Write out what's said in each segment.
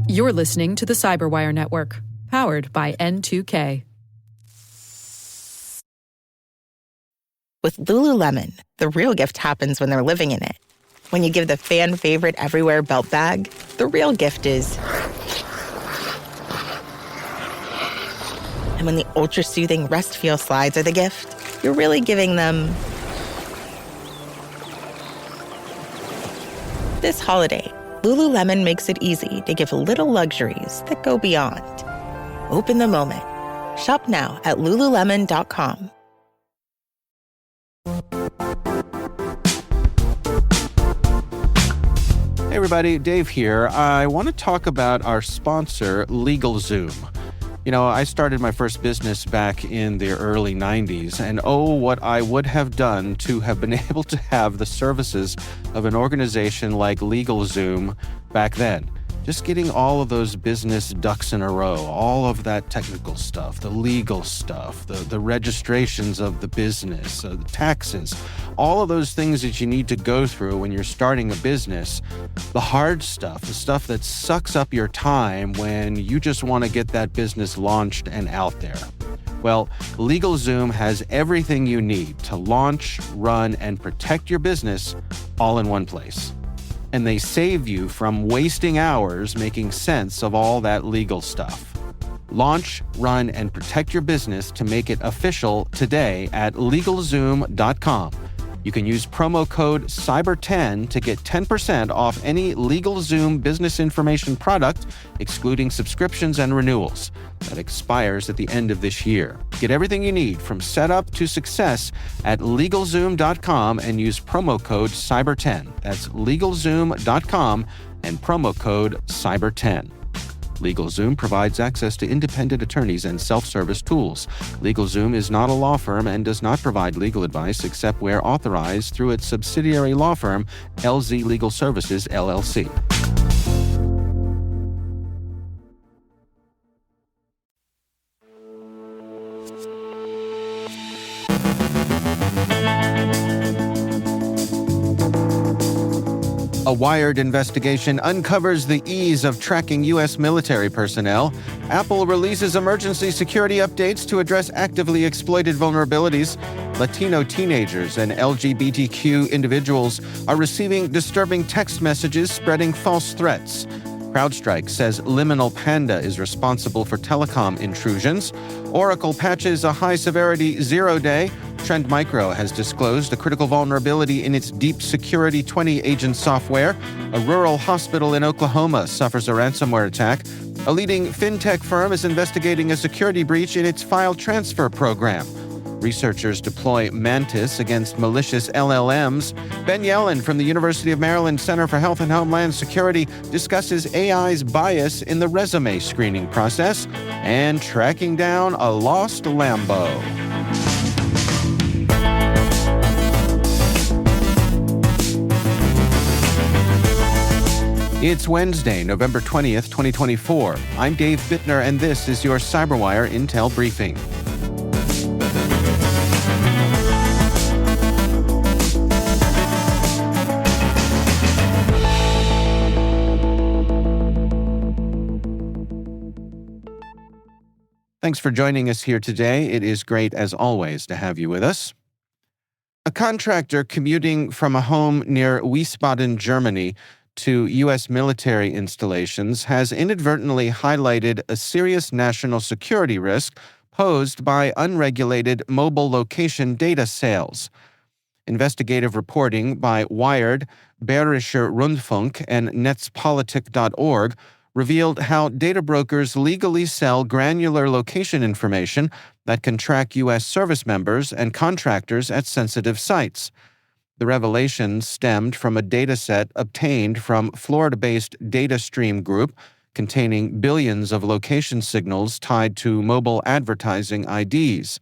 You're listening to the Cyberwire Network, powered by N2K. With Lululemon, the real gift happens when they're living in it. When you give the fan-favorite Everywhere belt bag, the real gift is... And when the ultra-soothing Rest Feel slides are the gift, you're really giving them... This holiday, Lululemon makes it easy to give little luxuries that go beyond. Open the moment. Shop now at Lululemon.com. Hey everybody, Dave here. I want to talk about our sponsor, LegalZoom. You know, I started my first business back in the early 90s, and what I would have done to have been able to have the services of an organization like LegalZoom back then. Just getting all of those business ducks in a row, all of that technical stuff, the legal stuff, the registrations of the business, the taxes, all of those things that you need to go through when you're starting a business, the hard stuff, the stuff that sucks up your time when you just want to get that business launched and out there. Well, LegalZoom has everything you need to launch, run, and protect your business all in one place. And they save you from wasting hours making sense of all that legal stuff. Launch, run, and protect your business to make it official today at LegalZoom.com. You can use promo code CYBER10 to get 10% off any LegalZoom business information product, excluding subscriptions and renewals. That expires at the end of this year. Get everything you need from setup to success at LegalZoom.com and use promo code CYBER10. That's LegalZoom.com and promo code CYBER10. LegalZoom provides access to independent attorneys and self-service tools. LegalZoom is not a law firm and does not provide legal advice except where authorized through its subsidiary law firm, LZ Legal Services, LLC. A Wired investigation uncovers the ease of tracking U.S. military personnel. Apple releases emergency security updates to address actively exploited vulnerabilities. Latino teenagers and LGBTQ individuals are receiving disturbing text messages spreading false threats. Crowdstrike says Liminal Panda is responsible for telecom intrusions. Oracle patches a high-severity zero-day. Trend Micro has disclosed a critical vulnerability in its Deep Security 20 agent software. A rural hospital in Oklahoma suffers a ransomware attack. A leading Fintech firm is investigating a security breach in its file transfer program. Researchers deploy Mantis against malicious LLMs. Ben Yelin from the University of Maryland Center for Health and Homeland Security discusses AI's bias in the resume screening process and tracking down a lost Lambo. It's Wednesday, November 20th, 2024. I'm Dave Bittner, and this is your Cyberwire Intel Briefing. Thanks for joining us here today. It is great, as always, to have you with us. A contractor commuting from a home near Wiesbaden, Germany, to U.S. military installations has inadvertently highlighted a serious national security risk posed by unregulated mobile location data sales. Investigative reporting by Wired, Bayerischer Rundfunk, and Netzpolitik.org revealed how data brokers legally sell granular location information that can track U.S. service members and contractors at sensitive sites. The revelation stemmed from a dataset obtained from Florida-based DataStream Group containing billions of location signals tied to mobile advertising IDs.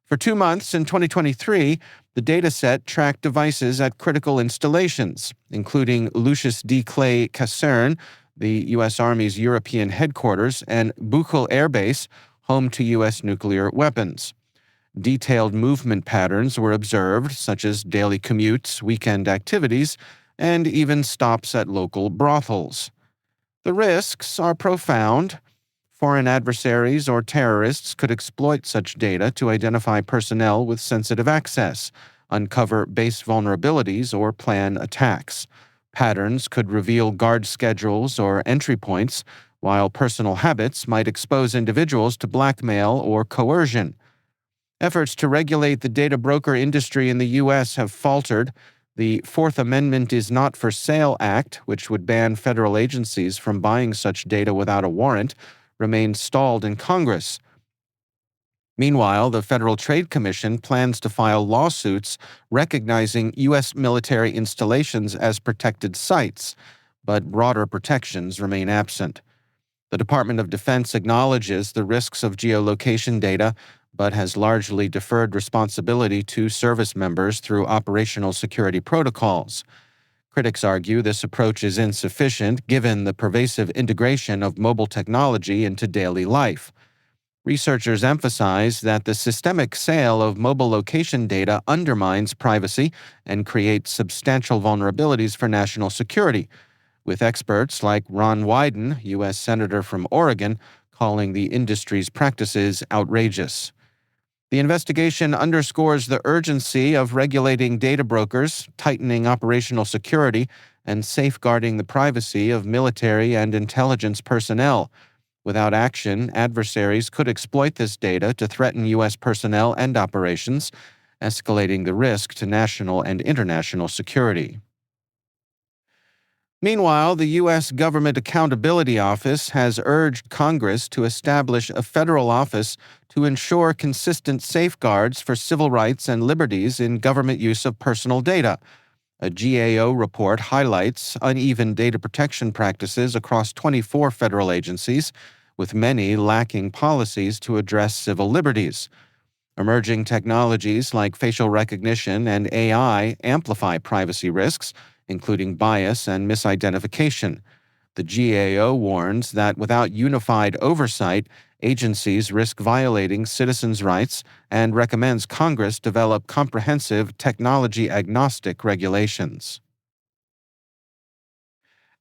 For 2 months in 2023, the dataset tracked devices at critical installations, including Lucius D. Clay Kaserne, the U.S. Army's European headquarters, and Buchel Air Base, home to U.S. nuclear weapons. Detailed movement patterns were observed, such as daily commutes, weekend activities, and even stops at local brothels. The risks are profound. Foreign adversaries or terrorists could exploit such data to identify personnel with sensitive access, uncover base vulnerabilities, or plan attacks. Patterns could reveal guard schedules or entry points, while personal habits might expose individuals to blackmail or coercion. Efforts to regulate the data broker industry in the U.S. have faltered. The Fourth Amendment is Not for Sale Act, which would ban federal agencies from buying such data without a warrant, remains stalled in Congress. Meanwhile, the Federal Trade Commission plans to file lawsuits recognizing U.S. military installations as protected sites, but broader protections remain absent. The Department of Defense acknowledges the risks of geolocation data, but has largely deferred responsibility to service members through operational security protocols. Critics argue this approach is insufficient given the pervasive integration of mobile technology into daily life. Researchers emphasize that the systemic sale of mobile location data undermines privacy and creates substantial vulnerabilities for national security, with experts like Ron Wyden, U.S. Senator from Oregon, calling the industry's practices outrageous. The investigation underscores the urgency of regulating data brokers, tightening operational security, and safeguarding the privacy of military and intelligence personnel. Without action, adversaries could exploit this data to threaten U.S. personnel and operations, escalating the risk to national and international security. Meanwhile, the U.S. Government Accountability Office has urged Congress to establish a federal office to ensure consistent safeguards for civil rights and liberties in government use of personal data. A GAO report highlights uneven data protection practices across 24 federal agencies, with many lacking policies to address civil liberties. Emerging technologies like facial recognition and AI amplify privacy risks, including bias and misidentification. The GAO warns that without unified oversight, agencies risk violating citizens' rights and recommends Congress develop comprehensive technology-agnostic regulations.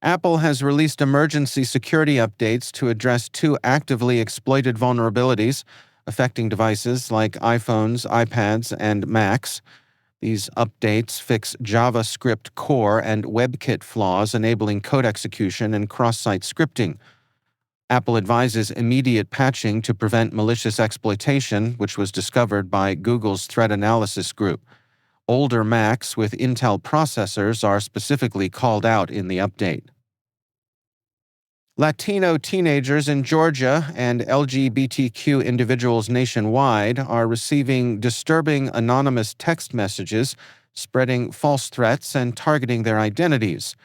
Apple has released emergency security updates to address two actively exploited vulnerabilities affecting devices like iPhones, iPads, and Macs. These updates fix JavaScript core and WebKit flaws, enabling code execution and cross-site scripting. Apple advises immediate patching to prevent malicious exploitation, which was discovered by Google's threat analysis group. Older Macs with Intel processors are specifically called out in the update. Latino teenagers in Georgia and LGBTQ individuals nationwide are receiving disturbing anonymous text messages, spreading false threats and targeting their identities.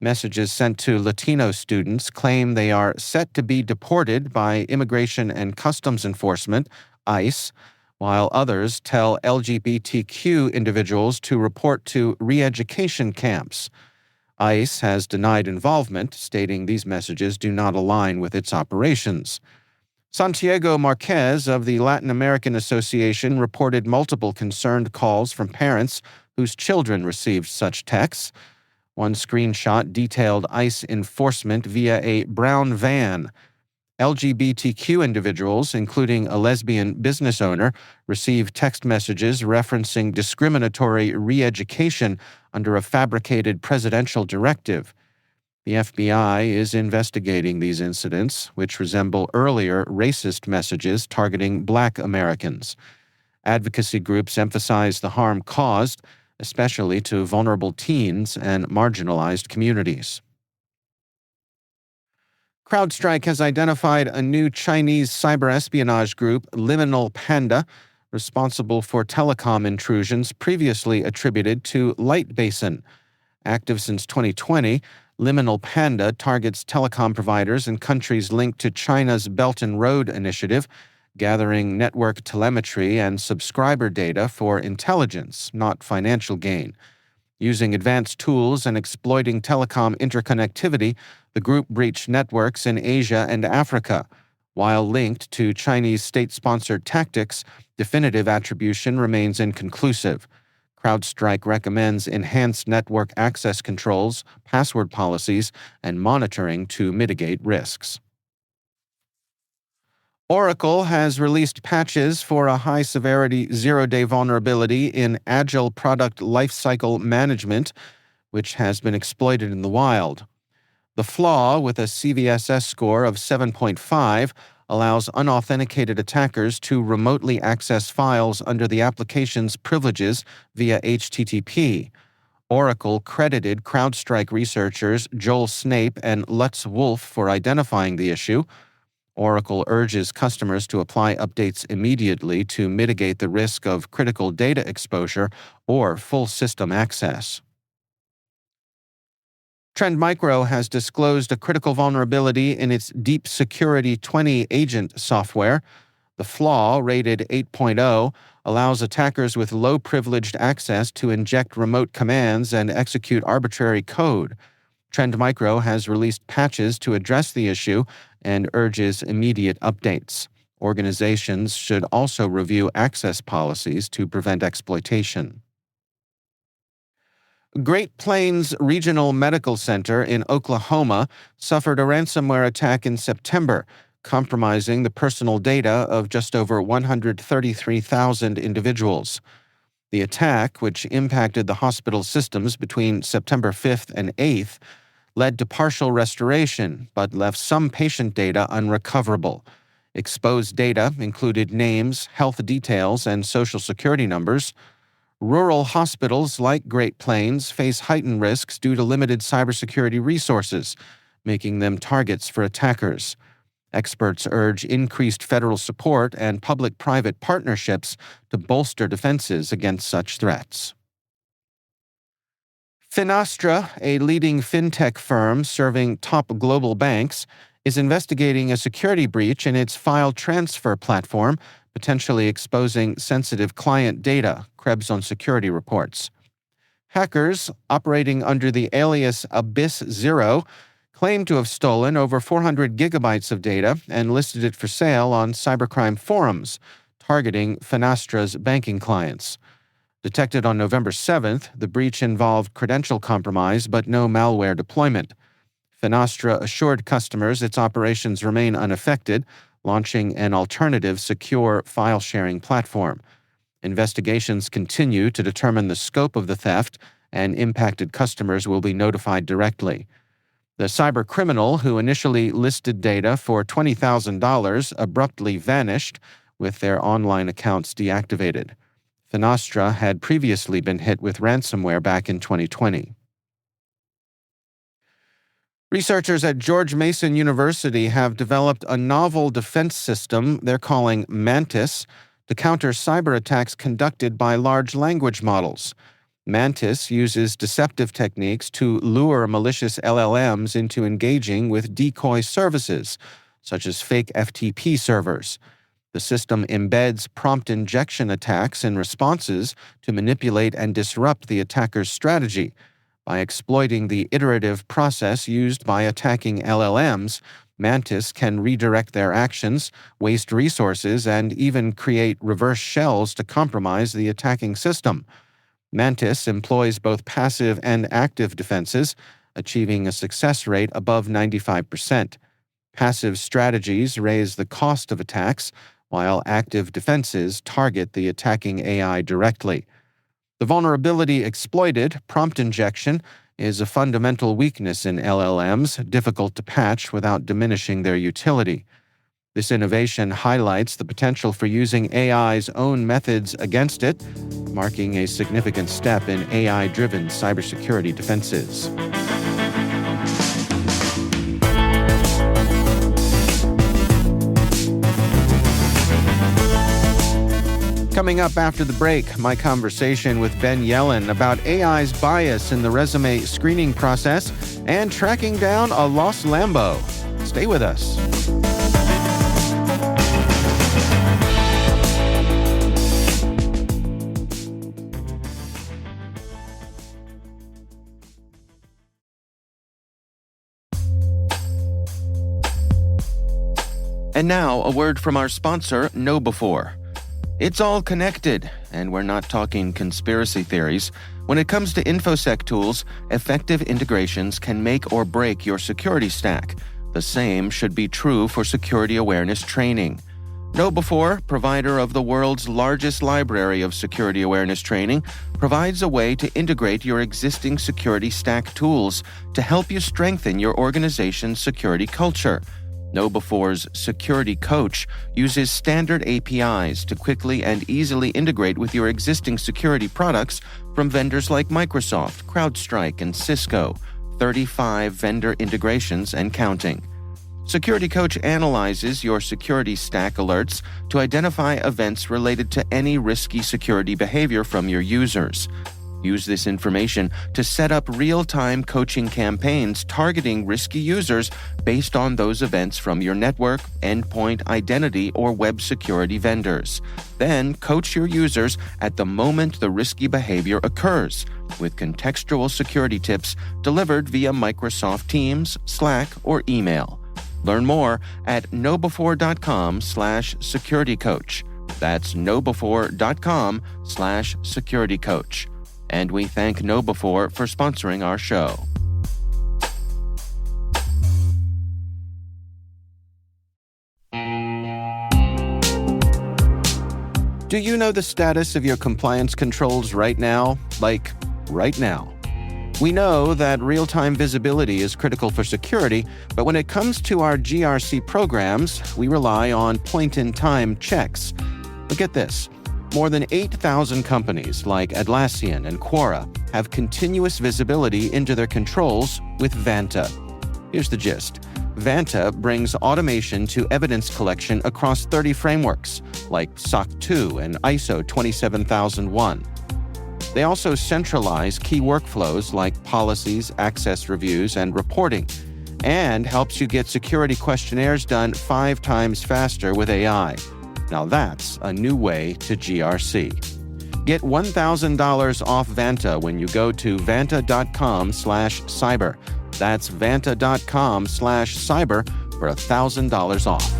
Messages sent to Latino students claim they are set to be deported by Immigration and Customs Enforcement, ICE, while others tell LGBTQ individuals to report to re-education camps. ICE has denied involvement, stating these messages do not align with its operations. Santiago Marquez of the Latin American Association reported multiple concerned calls from parents whose children received such texts. One screenshot detailed ICE enforcement via a brown van. LGBTQ individuals, including a lesbian business owner, received text messages referencing discriminatory re-education under a fabricated presidential directive. The FBI is investigating these incidents, which resemble earlier racist messages targeting Black Americans. Advocacy groups emphasize the harm caused, especially to vulnerable teens and marginalized communities. Crowdstrike has identified a new Chinese cyber espionage group, Liminal Panda, responsible for telecom intrusions previously attributed to Light Basin. Active since 2020, Liminal Panda targets telecom providers in countries linked to China's Belt and Road Initiative, gathering network telemetry and subscriber data for intelligence, not financial gain. Using advanced tools and exploiting telecom interconnectivity, the group breached networks in Asia and Africa. While linked to Chinese state-sponsored tactics, definitive attribution remains inconclusive. Crowdstrike recommends enhanced network access controls, password policies, and monitoring to mitigate risks. Oracle has released patches for a high-severity zero-day vulnerability in Agile Product Lifecycle Management, which has been exploited in the wild. The flaw, with a CVSS score of 7.5, allows unauthenticated attackers to remotely access files under the application's privileges via HTTP. Oracle credited Crowdstrike researchers Joel Snape and Lutz Wolf for identifying the issue. Oracle urges customers to apply updates immediately to mitigate the risk of critical data exposure or full system access. Trend Micro has disclosed a critical vulnerability in its Deep Security 20 agent software. The flaw, rated 8.0, allows attackers with low-privileged access to inject remote commands and execute arbitrary code. Trend Micro has released patches to address the issue and urges immediate updates. Organizations should also review access policies to prevent exploitation. Great Plains Regional Medical Center in Oklahoma suffered a ransomware attack in September, compromising the personal data of just over 133,000 individuals. The attack, which impacted the hospital systems between September 5th and 8th, led to partial restoration, but left some patient data unrecoverable. Exposed data included names, health details, and social security numbers. Rural hospitals like Great Plains face heightened risks due to limited cybersecurity resources, making them targets for attackers. Experts urge increased federal support and public-private partnerships to bolster defenses against such threats. Finastra, a leading fintech firm serving top global banks, is investigating a security breach in its file transfer platform, potentially exposing sensitive client data, Krebs on Security reports. Hackers, operating under the alias Abyss Zero, claim to have stolen over 400 gigabytes of data and listed it for sale on cybercrime forums, targeting Finastra's banking clients. Detected on November 7th, the breach involved credential compromise but no malware deployment. Finastra assured customers its operations remain unaffected, launching an alternative secure file-sharing platform. Investigations continue to determine the scope of the theft, and impacted customers will be notified directly. The cybercriminal, who initially listed data for $20,000, abruptly vanished, with their online accounts deactivated. Finastra had previously been hit with ransomware back in 2020. Researchers at George Mason University have developed a novel defense system they're calling Mantis to counter cyber attacks conducted by large language models. Mantis uses deceptive techniques to lure malicious LLMs into engaging with decoy services, such as fake FTP servers. The system embeds prompt injection attacks in responses to manipulate and disrupt the attacker's strategy. By exploiting the iterative process used by attacking LLMs, Mantis can redirect their actions, waste resources, and even create reverse shells to compromise the attacking system. Mantis employs both passive and active defenses, achieving a success rate above 95%. Passive strategies raise the cost of attacks, while active defenses target the attacking AI directly. The vulnerability exploited, prompt injection, is a fundamental weakness in LLMs, difficult to patch without diminishing their utility. This innovation highlights the potential for using AI's own methods against it, marking a significant step in AI-driven cybersecurity defenses. Coming up after the break, my conversation with Ben Yelin about AI's bias in the resume screening process and tracking down a lost Lambo. Stay with us. And now, a word from our sponsor, KnowBe4. It's all connected, and we're not talking conspiracy theories. When it comes to InfoSec tools, effective integrations can make or break your security stack. The same should be true for security awareness training. KnowBe4, provider of the world's largest library of security awareness training, provides a way to integrate your existing security stack tools to help you strengthen your organization's security culture. KnowBe4's Security Coach uses standard APIs to quickly and easily integrate with your existing security products from vendors like Microsoft, Crowdstrike, and Cisco, 35 vendor integrations and counting. Security Coach analyzes your security stack alerts to identify events related to any risky security behavior from your users. Use this information to set up real-time coaching campaigns targeting risky users based on those events from your network, endpoint, identity, or web security vendors. Then coach your users at the moment the risky behavior occurs, with contextual security tips delivered via Microsoft Teams, Slack, or email. Learn more at knowbe4.com/securitycoach. That's knowbe4.com/securitycoach. And we thank KnowBe4 for sponsoring our show. Do you know the status of your compliance controls right now? Like, right now. We know that real-time visibility is critical for security, but when it comes to our GRC programs, we rely on point-in-time checks. But get this. More than 8,000 companies like Atlassian and Quora have continuous visibility into their controls with Vanta. Here's the gist. Vanta brings automation to evidence collection across 30 frameworks, like SOC 2 and ISO 27001. They also centralize key workflows like policies, access reviews, and reporting, and helps you get security questionnaires done 5 times faster with AI. Now that's a new way to GRC. Get $1,000 off Vanta when you go to vanta.com/cyber. That's vanta.com/cyber for $1,000 off.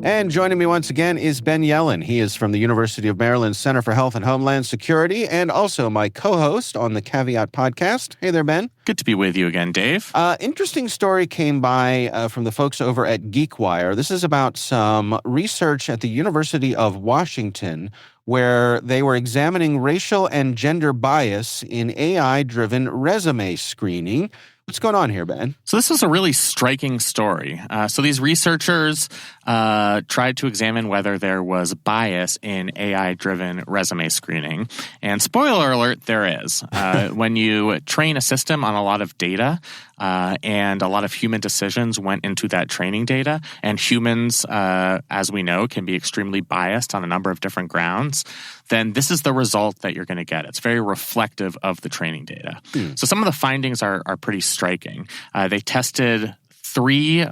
And joining me once again is Ben Yelin. He is from the University of Maryland Center for Health and Homeland Security and also my co-host on the Caveat podcast. Hey there, Ben. Good to be with you again, Dave. Interesting story came by from the folks over at GeekWire. This is about some research at the University of Washington where they were examining racial and gender bias in AI-driven resume screening. What's going on here, Ben? So this is a really striking story. So these researchers tried to examine whether there was bias in AI-driven resume screening. And spoiler alert, there is. When you train a system on a lot of data, and a lot of human decisions went into that training data, and humans, as we know, can be extremely biased on a number of different grounds, then this is the result that you're going to get. It's very reflective of the training data. So some of the findings are pretty striking. They tested 3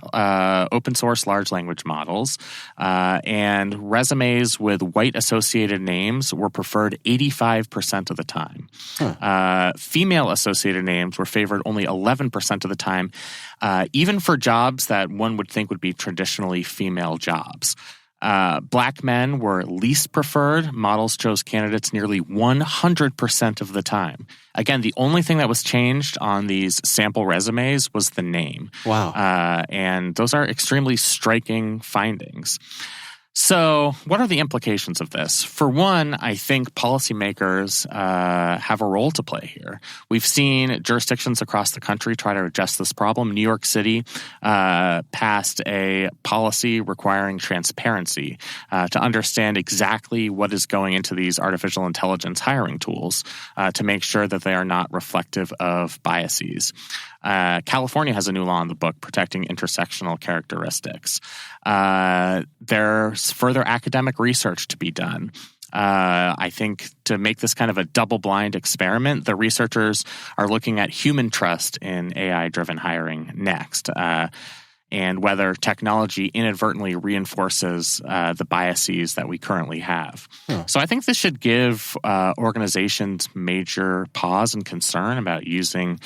open source large language models, and resumes with white associated names were preferred 85% of the time. Female associated names were favored only 11% of the time, even for jobs that one would think would be traditionally female jobs. Black men were least preferred. Models chose candidates nearly 100% of the time. Again, the only thing that was changed on these sample resumes was the name. Wow. And those are extremely striking findings. So what are the implications of this? For one, I think policymakers have a role to play here. We've seen jurisdictions across the country try to address this problem. New York City passed a policy requiring transparency to understand exactly what is going into these artificial intelligence hiring tools to make sure that they are not reflective of biases. California has a new law in the book protecting intersectional characteristics. There's further academic research to be done. I think to make this kind of a double-blind experiment, the researchers are looking at human trust in AI-driven hiring next. and whether technology inadvertently reinforces the biases that we currently have. So I think this should give organizations major pause and concern about using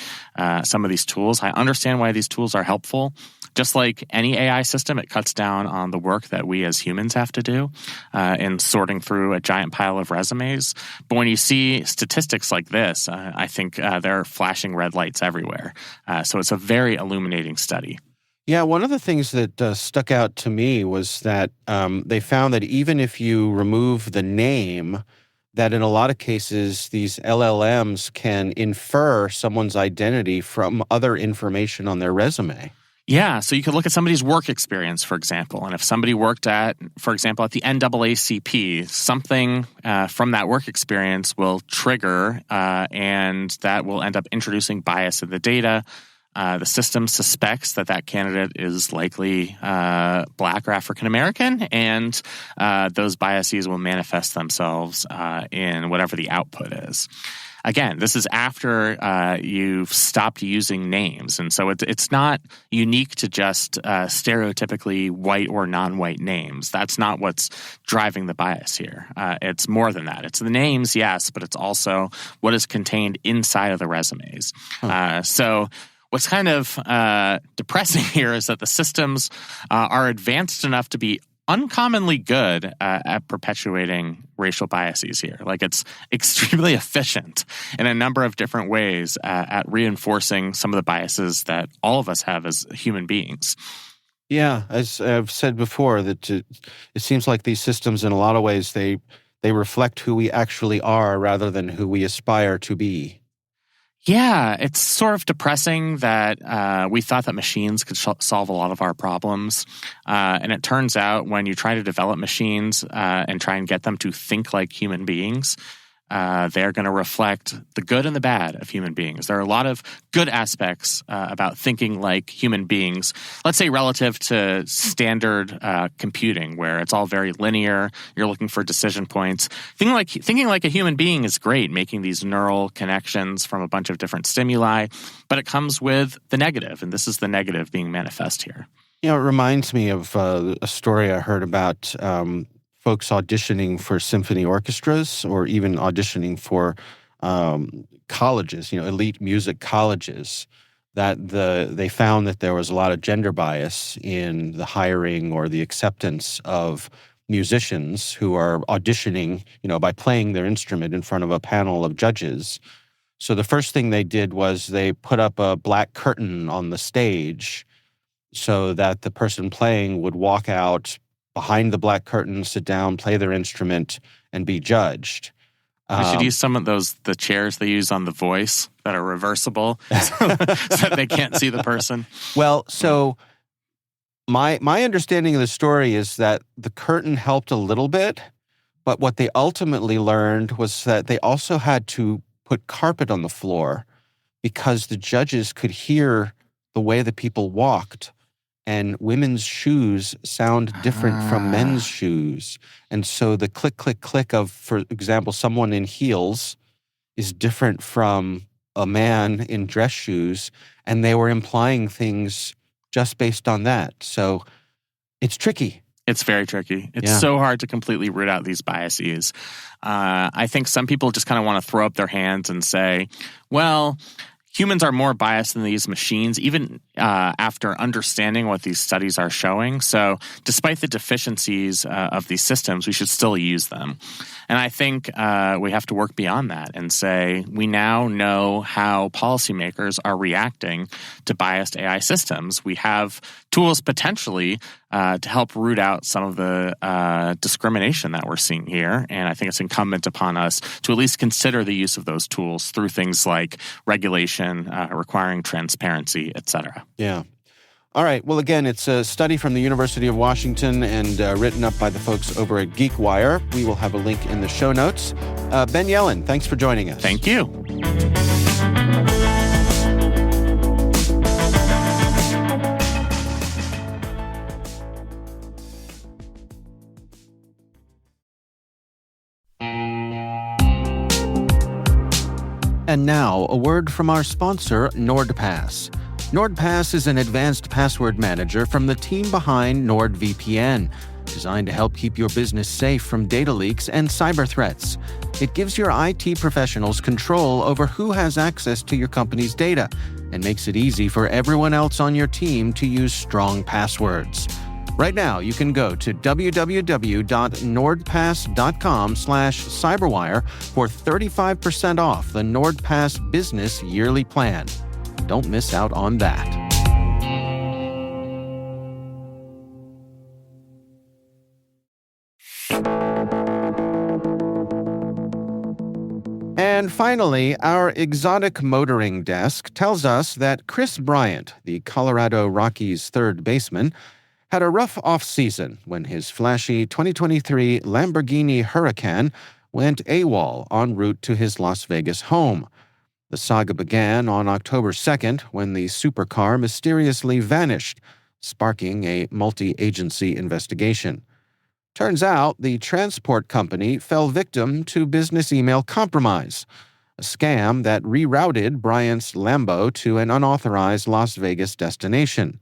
some of these tools. I understand why these tools are helpful. Just like any AI system, it cuts down on the work that we as humans have to do in sorting through a giant pile of resumes. But when you see statistics like this, I think there are flashing red lights everywhere. So it's a very illuminating study. Yeah, one of the things that stuck out to me was that they found that even if you remove the name, that in a lot of cases, these LLMs can infer someone's identity from other information on their resume. Yeah, so you could look at somebody's work experience, for example, and if somebody worked at, for example, at the NAACP, something from that work experience will trigger, and that will end up introducing bias in the data. The system suspects that candidate is likely Black or African American, and those biases will manifest themselves in whatever the output is. Again, this is after you've stopped using names. And so it's not unique to just stereotypically white or non-white names. That's not what's driving the bias here. It's more than that. It's the names, yes, but it's also what is contained inside of the resumes. So what's kind of depressing here is that the systems are advanced enough to be uncommonly good at perpetuating racial biases here. Like, it's extremely efficient in a number of different ways at reinforcing some of the biases that all of us have as human beings. Yeah, as I've said before, that it seems like these systems, in a lot of ways, they reflect who we actually are rather than who we aspire to be. Yeah, it's sort of depressing that we thought that machines could solve a lot of our problems. And it turns out when you try to develop machines and try and get them to think like human beings, they're going to reflect the good and the bad of human beings. There are a lot of good aspects about thinking like human beings, let's say relative to standard computing, where it's all very linear, you're looking for decision points. Thinking like a human being is great, making these neural connections from a bunch of different stimuli, but it comes with the negative, and this is the negative being manifest here. You know, it reminds me of a story I heard about folks auditioning for symphony orchestras, or even auditioning for colleges, elite music colleges, that they found that there was a lot of gender bias in the hiring or the acceptance of musicians who are auditioning, by playing their instrument in front of a panel of judges. So the first thing they did was they put up a black curtain on the stage so that the person playing would walk out behind the black curtain, sit down, play their instrument, and be judged. We should use some of the chairs they use on The Voice that are reversible so that they can't see the person. Well, so my understanding of the story is that the curtain helped a little bit, but what they ultimately learned was that they also had to put carpet on the floor because the judges could hear the way the people walked. And women's shoes sound different from men's shoes. And so the click, click, click of, for example, someone in heels is different from a man in dress shoes. And they were implying things just based on that. So it's tricky. It's very tricky. It's so hard to completely root out these biases. I think some people just kind of want to throw up their hands and say, well, humans are more biased than these machines, even after understanding what these studies are showing. So despite the deficiencies of these systems, we should still use them. And I think we have to work beyond that and say we now know how policymakers are reacting to biased AI systems. We have tools potentially to help root out some of the discrimination that we're seeing here. And I think it's incumbent upon us to at least consider the use of those tools through things like regulation, requiring transparency, et cetera. Yeah. All right. Well, again, it's a study from the University of Washington and written up by the folks over at GeekWire. We will have a link in the show notes. Ben Yelin, thanks for joining us. Thank you. And now, a word from our sponsor, NordPass. NordPass is an advanced password manager from the team behind NordVPN, designed to help keep your business safe from data leaks and cyber threats. It gives your IT professionals control over who has access to your company's data and makes it easy for everyone else on your team to use strong passwords. Right now, you can go to www.nordpass.com/cyberwire for 35% off the NordPass Business Yearly Plan. Don't miss out on that. And finally, our exotic motoring desk tells us that Chris Bryant, the Colorado Rockies' third baseman, had a rough off-season when his flashy 2023 Lamborghini Huracan went AWOL en route to his Las Vegas home. The saga began on October 2nd when the supercar mysteriously vanished, sparking a multi-agency investigation. Turns out the transport company fell victim to business email compromise, a scam that rerouted Bryant's Lambo to an unauthorized Las Vegas destination.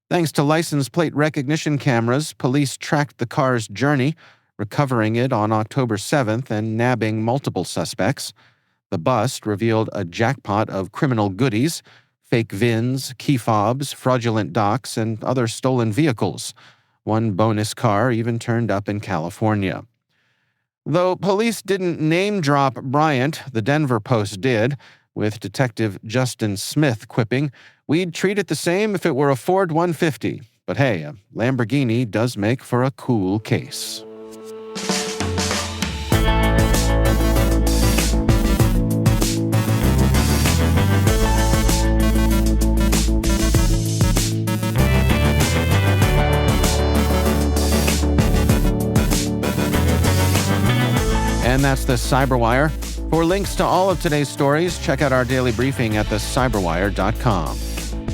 Thanks to license plate recognition cameras, police tracked the car's journey, recovering it on October 7th and nabbing multiple suspects. The bust revealed a jackpot of criminal goodies, fake VINs, key fobs, fraudulent docs, and other stolen vehicles. One bonus car even turned up in California. Though police didn't name-drop Bryant, the Denver Post did, with Detective Justin Smith quipping, "We'd treat it the same if it were a Ford 150. But hey, a Lamborghini does make for a cool case." And that's the Cyberwire. For links to all of today's stories, check out our daily briefing at thecyberwire.com.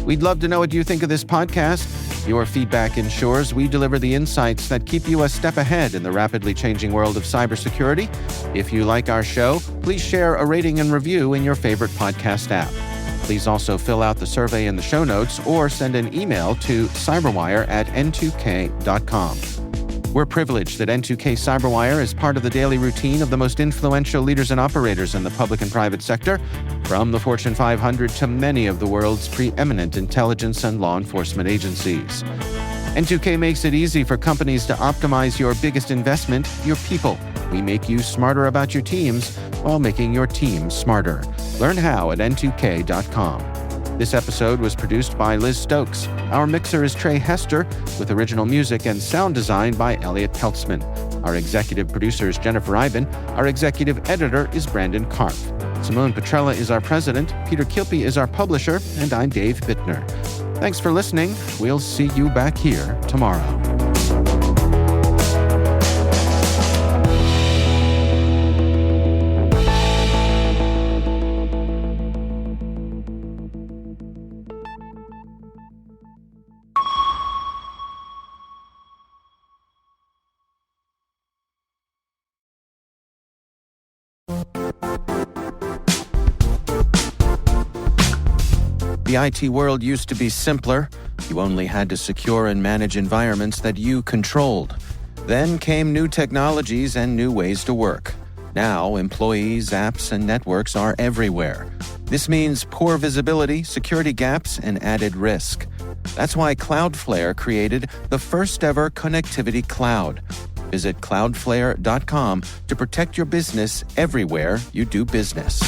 We'd love to know what you think of this podcast. Your feedback ensures we deliver the insights that keep you a step ahead in the rapidly changing world of cybersecurity. If you like our show, please share a rating and review in your favorite podcast app. Please also fill out the survey in the show notes or send an email to cyberwire@n2k.com. We're privileged that N2K Cyberwire is part of the daily routine of the most influential leaders and operators in the public and private sector, from the Fortune 500 to many of the world's preeminent intelligence and law enforcement agencies. N2K makes it easy for companies to optimize your biggest investment, your people. We make you smarter about your teams while making your team smarter. Learn how at n2k.com. This episode was produced by Liz Stokes. Our mixer is Trey Hester, with original music and sound design by Elliot Peltzman. Our executive producer is Jennifer Iben. Our executive editor is Brandon Karpf. Simone Petrella is our president, Peter Kilpie is our publisher, and I'm Dave Bittner. Thanks for listening. We'll see you back here tomorrow. The IT world used to be simpler. You only had to secure and manage environments that you controlled. Then came new technologies and new ways to work. Now, employees, apps, and networks are everywhere. This means poor visibility, security gaps, and added risk. That's why Cloudflare created the first-ever connectivity cloud. Visit cloudflare.com to protect your business everywhere you do business.